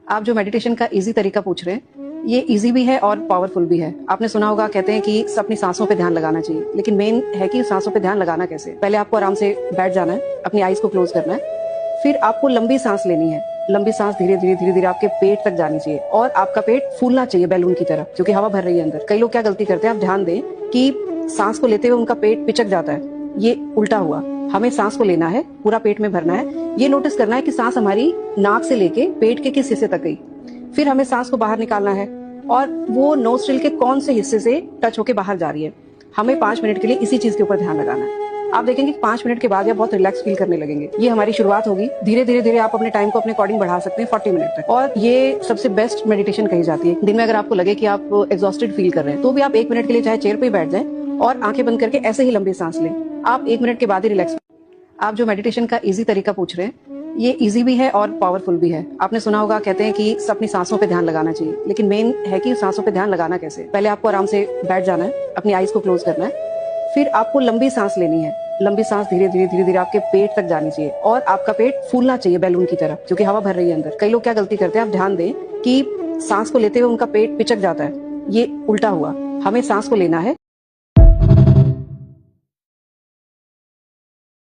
आप जो मेडिटेशन का इजी तरीका पूछ रहे हैं, ये इजी भी है और पावरफुल भी है। आपने सुना होगा, कहते हैं कि अपनी सांसों पे ध्यान लगाना चाहिए, लेकिन मेन है कि सांसों पे ध्यान लगाना कैसे। पहले आपको आराम से बैठ जाना है, अपनी आईज को क्लोज करना है, फिर आपको लंबी सांस लेनी है। लंबी सांस धीरे धीरे आपके पेट तक जानी चाहिए और आपका पेट फूलना चाहिए बैलून की तरह, क्योंकि हवा भर रही है अंदर। कई लोग क्या गलती करते हैं, आप ध्यान दें कि सांस को लेते हुए उनका पेट पिचक जाता है, ये उल्टा हुआ। हमें सांस को लेना है, पूरा पेट में भरना है। ये नोटिस करना है कि सांस हमारी नाक से लेके पेट के किस हिस्से तक गई। फिर हमें सांस को बाहर निकालना है और वो नोस्ट्रिल के कौन से हिस्से से टच होके बाहर जा रही है। हमें 5 मिनट के लिए इसी चीज के ऊपर ध्यान लगाना है। आप देखेंगे कि 5 मिनट के बाद आप बहुत रिलैक्स फील करने लगेंगे। ये हमारी शुरुआत होगी। धीरे धीरे आप अपने टाइम को अपने अकॉर्डिंग बढ़ा सकते हैं 40 मिनट तक। और ये सबसे बेस्ट मेडिटेशन कही जाती है। दिन में अगर आपको लगे कि आप एग्जॉस्टेड फील कर रहे हैं, तो भी आप 1 मिनट के लिए चाहे चेयर पे ही बैठ जाएं और आंखें बंद करके ऐसे ही लंबी सांस लें। आप 1 मिनट के बाद ही रिलैक्स। आप जो मेडिटेशन का इजी तरीका पूछ रहे हैं, ये इजी भी है और पावरफुल भी है। आपने सुना होगा, कहते हैं कि अपनी सांसों पे ध्यान लगाना चाहिए, लेकिन मेन है कि सांसों पे ध्यान लगाना कैसे। पहले आपको आराम से बैठ जाना है, अपनी आईज को क्लोज करना है, फिर आपको लंबी सांस लेनी है। लंबी सांस धीरे धीरे आपके पेट तक जानी चाहिए और आपका पेट फूलना चाहिए बैलून की तरह, क्योंकि हवा भर रही है अंदर। कई लोग क्या गलती करते हैं, आप ध्यान दें कि सांस को लेते हुए उनका पेट पिचक जाता है, ये उल्टा हुआ। हमें सांस को लेना है,